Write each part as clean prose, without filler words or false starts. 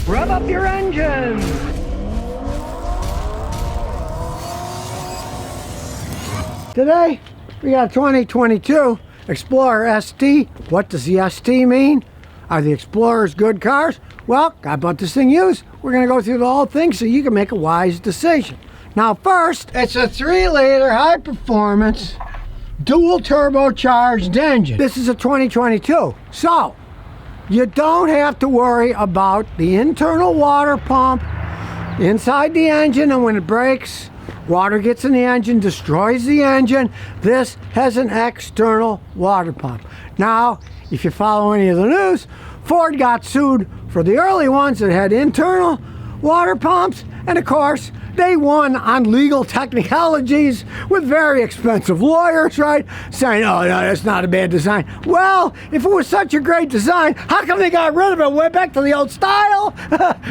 Rev up your engines! Today, we got a 2022 Explorer ST. What does the ST mean? Are the Explorers good cars? Well, I bought this thing used. We're going to go through the whole thing so you can make a wise decision. Now first, it's a 3-liter high-performance, dual turbocharged engine. This is a 2022, so you don't have to worry about the internal water pump inside the engine, and when it breaks, water gets in the engine, destroys the engine. This has an external water pump. Now, if you follow any of the news, Ford got sued for the early ones that had internal water pumps, and of course, they won on legal technicalities with very expensive lawyers, right? Saying, oh, no, that's not a bad design. Well, if it was such a great design, how come they got rid of it? Went back to the old style?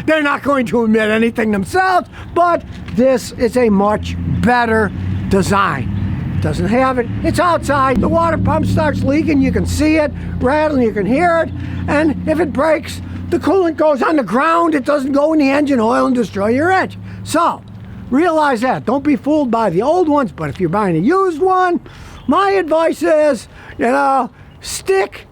They're not going to admit anything themselves, but this is a much better design. It doesn't have it. It's outside. The water pump starts leaking. You can see it rattling. You can hear it. And if it breaks, the coolant goes on the ground. It doesn't go in the engine oil and destroy your engine. So, realize that. Don't be fooled by the old ones, but if you're buying a used one, my advice is, stick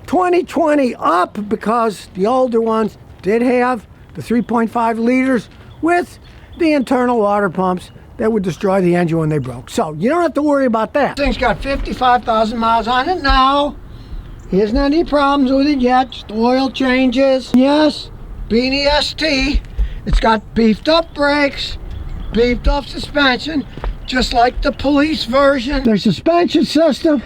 2020 up, because the older ones did have the 3.5 liters with the internal water pumps that would destroy the engine when they broke. So you don't have to worry about that. This thing's got 55,000 miles on it now. He hasn't had any problems with it yet. Just oil changes. Yes, Beanie ST. It's got beefed up brakes, beefed up suspension, just like the police version. Their suspension system,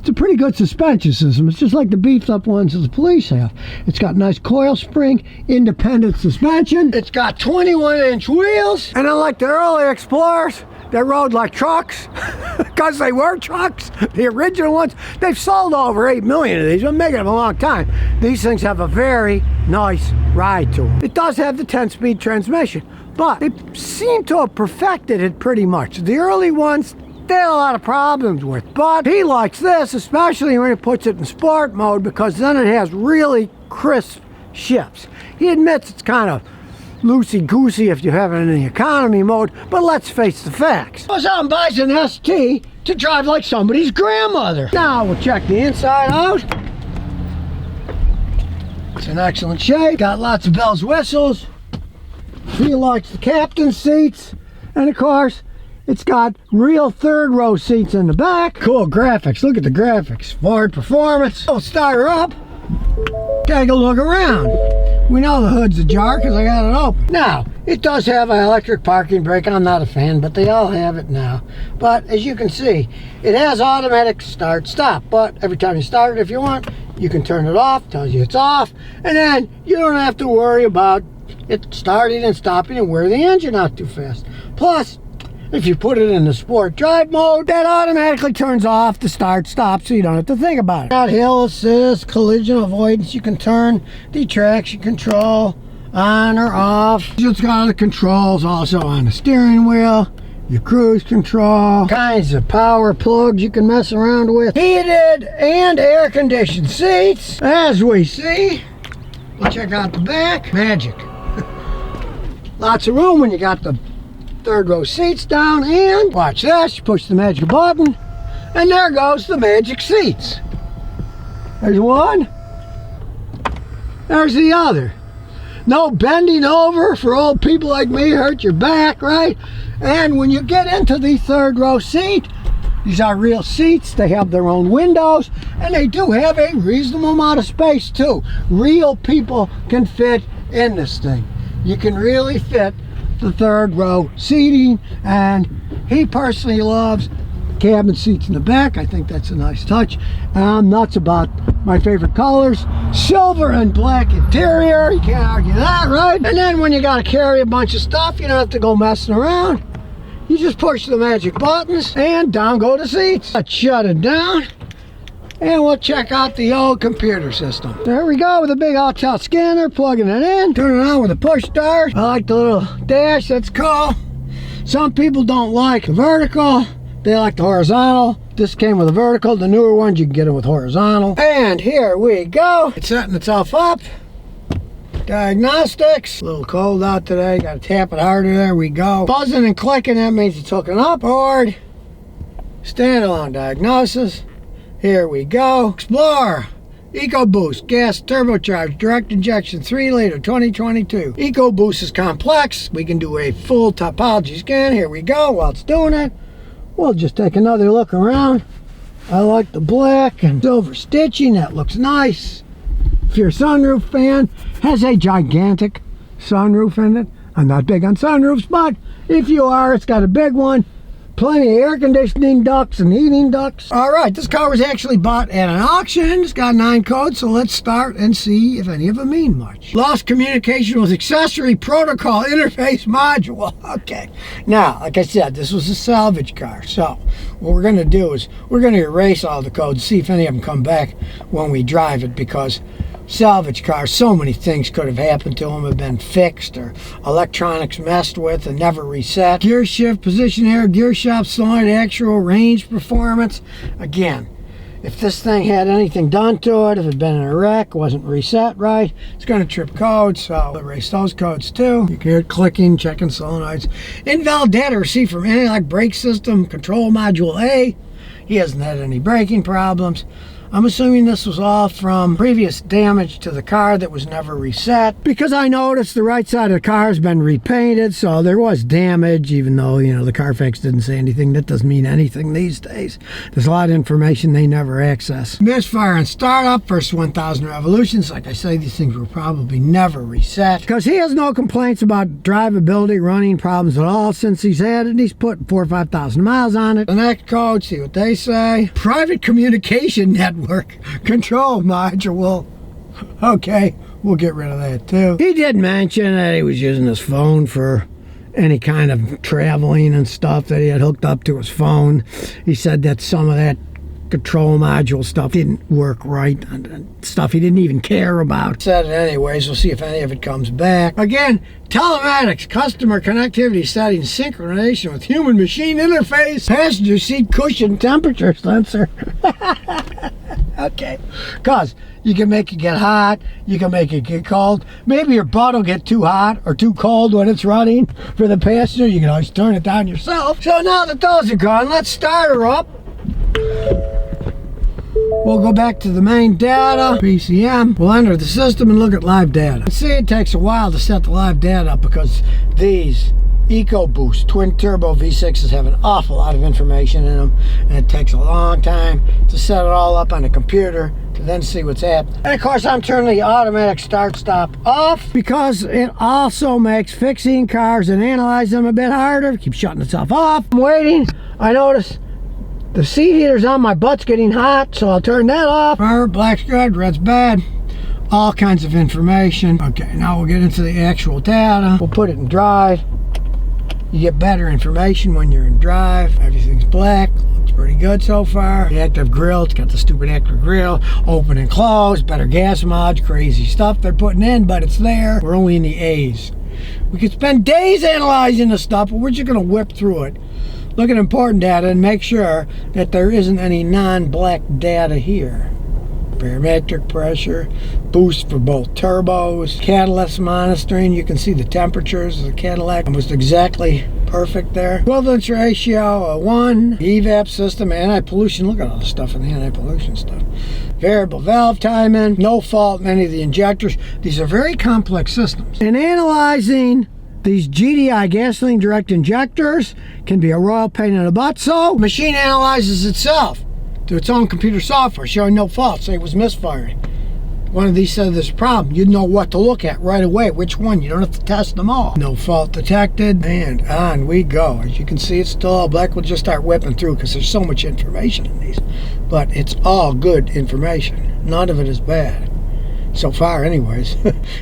it's a pretty good suspension system. It's just like the beefed up ones that the police have. It's got nice coil spring, independent suspension. It's got 21-inch wheels. And unlike the early Explorers that rode like trucks, because they were trucks, the original ones, they've sold over 8 million of these. Been making them a long time. These things have a very nice ride to them. It does have the 10-speed transmission, but they seem to have perfected it pretty much. The early ones, they had a lot of problems with, but he likes this, especially when he puts it in sport mode, because then it has really crisp shifts. He admits it's kind of loosey-goosey if you have it in the economy mode, but let's face the facts. Goes out and buys an ST to drive like somebody's grandmother. Now we'll check the inside out. It's in excellent shape. Got lots of bells, whistles. He likes the captain's seats, and of course, it's got real third-row seats in the back. Cool graphics. Look at the graphics. Ford performance. We'll start her up. Take a look around. We know the hood's ajar because I got it open. Now, it does have an electric parking brake. I'm not a fan, but they all have it now. But as you can see, it has automatic start-stop. But every time you start it, if you want, you can turn it off. Tells you it's off. And then you don't have to worry about it starting and stopping and wear the engine out too fast. Plus, if you put it in the sport drive mode, that automatically turns off the start-stop, so you don't have to think about it. Got hill assist, collision avoidance. You can turn the traction control on or off. It's got other controls also on the steering wheel, your cruise control, kinds of power plugs you can mess around with. Heated and air-conditioned seats, as we see. We'll check out the back. Magic. Lots of room when you got the third row seats down, and watch this, you push the magic button and there goes the magic seats. There's one, there's the other. No bending over for old people like me, hurt your back, right? And when you get into the third row seat, these are real seats. They have their own windows, and they do have a reasonable amount of space too. Real people can fit in this thing. You can really fit the third row seating, and he personally loves cabin seats in the back. I think that's a nice touch. I'm nuts about my favorite colors, silver and black interior. You can't argue that, right? And then when you got to carry a bunch of stuff, you don't have to go messing around. You just push the magic buttons and down go the seats. Let's shut it down and we'll check out the old computer system. There we go with a big all-touch scanner, plugging it in, turn it on with a push start. I like the little dash, that's cool. Some people don't like the vertical, they like the horizontal. This came with a vertical. The newer ones you can get it with horizontal. And here we go. It's setting itself up. Diagnostics. A little cold out today. Got to tap it harder. There we go. Buzzing and clicking. That means it's hooking up. Board. Standalone diagnosis. Here we go. Explorer. EcoBoost. Gas turbocharged. Direct injection. 3 liter. 2022. EcoBoost is complex. We can do a full topology scan. Here we go. While it's doing it, we'll just take another look around. I like the black and silver stitching. That looks nice. If you're a sunroof fan, has a gigantic sunroof in it. I'm not big on sunroofs, but if you are, it's got a big one. Plenty of air conditioning ducts and heating ducts. All right, this car was actually bought at an auction. It's got 9 codes, so let's start and see if any of them mean much. Lost communication with accessory protocol interface module. Okay, now, like I said, this was a salvage car, so what we're going to do is we're going to erase all the codes, see if any of them come back when we drive it, because salvage cars, so many things could have happened to them, have been fixed or electronics messed with and never reset. Gear shift, position air, gear shop, solenoid, actual range performance. Again, if this thing had anything done to it, if it had been in a wreck, wasn't reset right, it's going to trip codes, so I'll erase those codes too. You can hear it clicking, checking solenoids. Invalid data received from anti-lock brake system, control module A. He hasn't had any braking problems. I'm assuming this was all from previous damage to the car that was never reset, because I noticed the right side of the car has been repainted, so there was damage, even though, you know, the Carfax didn't say anything. That doesn't mean anything these days. There's a lot of information they never access. Misfire and startup, first 1,000 revolutions. Like I say, these things were probably never reset, because he has no complaints about drivability, running problems at all since he's had it. He's put 4,000 or 5,000 miles on it. The next code, see what they say. Private communication network. Control module. Okay, we'll get rid of that too. He did mention that he was using his phone for any kind of traveling and stuff that he had hooked up to his phone. He said that some of that control module stuff didn't work right, and stuff he didn't even care about. Said it anyways. We'll see if any of it comes back. Again, telematics, customer connectivity settings, synchronization with human machine interface, passenger seat cushion temperature sensor. Okay, because you can make it get hot, you can make it get cold. Maybe your butt will get too hot or too cold when it's running for the passenger. You can always turn it down yourself. So now that those are gone, let's start her up. We'll go back to the main data, PCM. We'll enter the system and look at live data. See, it takes a while to set the live data up because these EcoBoost twin turbo V6s have an awful lot of information in them, and it takes a long time to set it all up on the computer to then see what's happening. And of course, I'm turning the automatic start stop off because it also makes fixing cars and analyzing them a bit harder. It keeps shutting itself off. I'm waiting. I notice the seat heater's on my butt's getting hot, so I'll turn that off. Black's good, red's bad. All kinds of information. Okay, now we'll get into the actual data. We'll put it in drive. You get better information when you're in drive. Everything's black. Looks pretty good so far. The active grill, it's got the stupid active grill. Open and close, better gas mods, crazy stuff they're putting in, but it's there. We're only in the A's. We could spend days analyzing this stuff, but we're just going to whip through it. Look at important data and make sure that there isn't any non-black data here. Barometric pressure, boost for both turbos, catalyst monitoring. You can see the temperatures of the Cadillac almost exactly perfect there. Equivalence ratio, a 1. EVAP system, anti-pollution. Look at all the stuff in the anti-pollution stuff. Variable valve timing, no fault in any of the injectors. These are very complex systems. In analyzing these GDI gasoline direct injectors can be a royal pain in the butt, so the machine analyzes itself to its own computer software, showing no fault. Say it was misfiring. One of these said there's a problem. You'd know what to look at right away. Which one? You don't have to test them all. No fault detected, and on we go. As you can see, it's still all black. We'll just start whipping through because there's so much information in these. But it's all good information. None of it is bad. So far, anyways.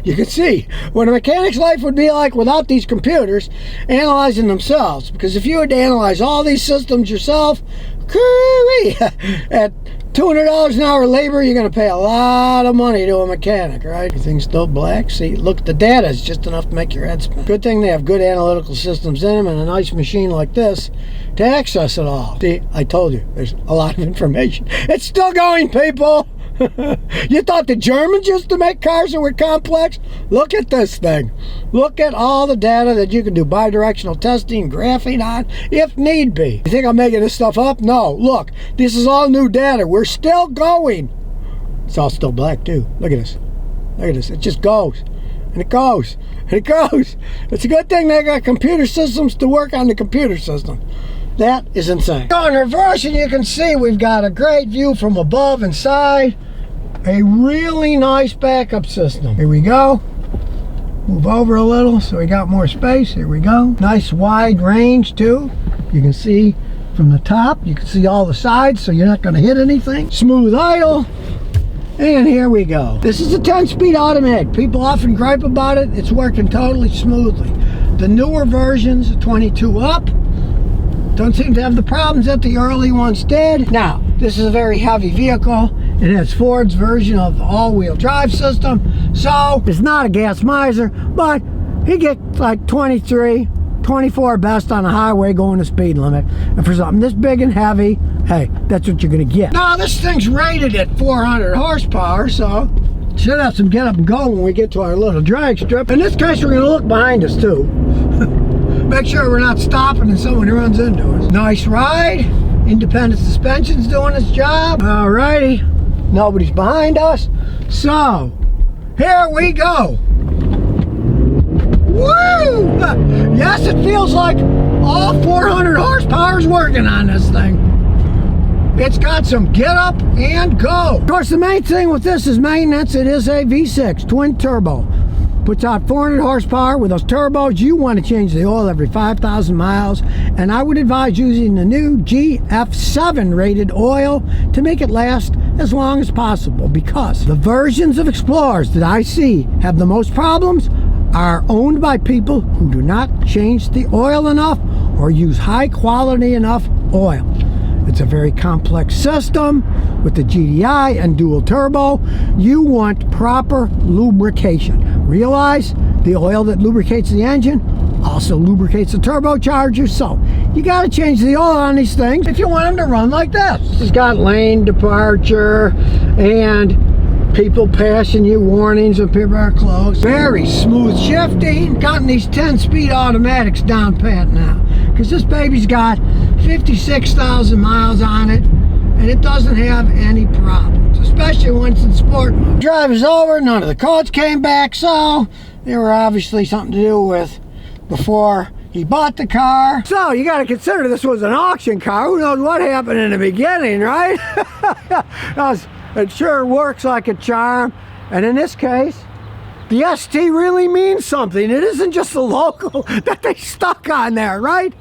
You can see what a mechanic's life would be like without these computers analyzing themselves. Because if you had to analyze all these systems yourself, at $200 an hour labor, you're going to pay a lot of money to a mechanic, right? Everything's still black. See, look, the data is just enough to make your head spin. Good thing they have good analytical systems in them and a nice machine like this to access it all. See, I told you, there's a lot of information. It's still going, people. You thought the Germans used to make cars that were complex? Look at this thing. Look at all the data that you can do bidirectional testing, graphing on, if need be. You think I'm making this stuff up? No. Look, this is all new data. We're still going. It's all still black too. Look at this. Look at this. It just goes. And it goes. And it goes. It's a good thing they got computer systems to work on the computer system. That is insane. Go in reverse and you can see we've got a great view from above and side. A really nice backup system. Here we go. Move over a little so we got more space. Here we go. Nice wide range too. You can see from the top. You can see all the sides so you're not going to hit anything. Smooth idle. And here we go. This is a 10-speed automatic. People often gripe about it. It's working totally smoothly. The newer versions, 22 up, don't seem to have the problems that the early ones did. Now, this is a very heavy vehicle. It has Ford's version of the all-wheel drive system, so it's not a gas miser, but he gets like 23, 24 best on the highway going the speed limit. And for something this big and heavy, hey, that's what you're gonna get. Now, this thing's rated at 400 horsepower, so should have some get up and go when we get to our little drag strip. In this case, we're gonna look behind us too. Make sure we're not stopping and someone runs into us. Nice ride. Independent suspension's doing its job. Alrighty. Nobody's behind us. So, here we go. Woo! Yes, it feels like all 400 horsepower is working on this thing. It's got some get up and go. Of course, the main thing with this is maintenance. It is a V6 twin turbo. Puts out 400 horsepower. With those turbos, you want to change the oil every 5,000 miles. And I would advise using the new GF7 rated oil to make it last as long as possible, because the versions of Explorers that I see have the most problems are owned by people who do not change the oil enough or use high quality enough oil. It's a very complex system with the GDI and dual turbo. You want proper lubrication. Realize the oil that lubricates the engine also lubricates the turbocharger, so you got to change the oil on these things if you want them to run like this. It's got lane departure and people passing you warnings when people are close. Very smooth shifting. Gotten these 10-speed automatics down pat now, because this baby's got 56,000 miles on it and it doesn't have any problems, especially when it's in sport mode. Drive is over. None of the codes came back, so they were obviously something to do with before he bought the car. So you got to consider this was an auction car. Who knows what happened in the beginning, right? It sure works like a charm. And in this case, the ST really means something. It isn't just the logo that they stuck on there, right?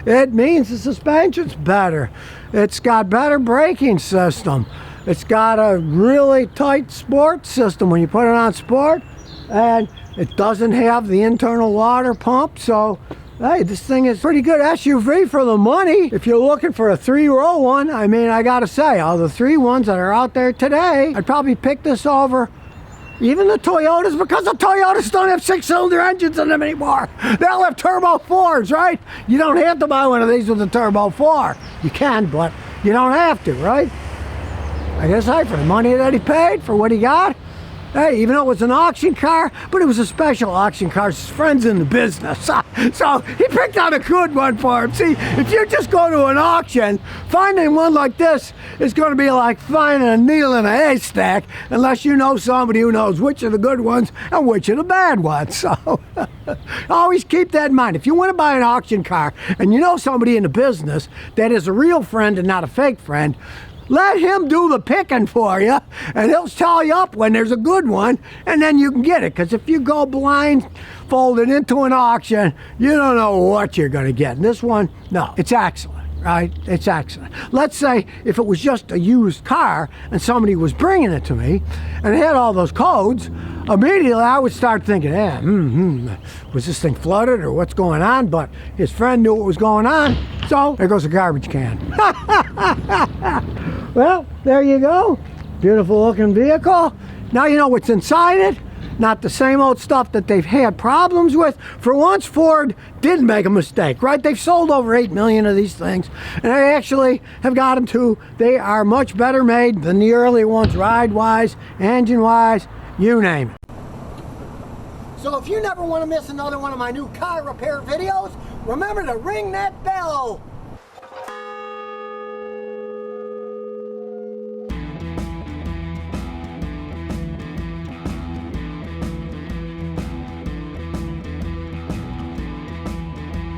It means the suspension's better. It's got better braking system. It's got a really tight sport system when you put it on sport. And it doesn't have the internal water pump, so hey, this thing is pretty good SUV for the money. If you're looking for a 3-row one, I mean, I gotta say, all the 3 ones that are out there today, I'd probably pick this over even the Toyotas, because the Toyotas don't have 6-cylinder engines in them anymore. They all have turbo 4s, right? You don't have to buy one of these with a turbo 4. You can, but you don't have to, right? I guess, hey, for the money that he paid, for what he got, hey, even though it was an auction car, but it was a special auction car. His friend's in the business. So he picked out a good one for him. See, if you just go to an auction, finding one like this is going to be like finding a needle in a haystack, unless you know somebody who knows which are the good ones and which are the bad ones. So always keep that in mind. If you want to buy an auction car and you know somebody in the business that is a real friend and not a fake friend, let him do the picking for you, and he'll tell you up when there's a good one, and then you can get it. Because if you go blindfolded into an auction, you don't know what you're going to get. And this one, no, it's excellent, right? It's excellent. Let's say if it was just a used car and somebody was bringing it to me and it had all those codes, immediately I would start thinking, was this thing flooded or what's going on? But his friend knew what was going on, so there goes a garbage can. Well, there you go. Beautiful looking vehicle. Now you know what's inside it. not the same old stuff that they've had problems with. For once, Ford did make a mistake, right? They've sold over 8 million of these things, and they actually have got them to, they are much better made than the early ones, ride-wise, engine-wise, you name it. So if you never want to miss another one of my new car repair videos, remember to ring that bell.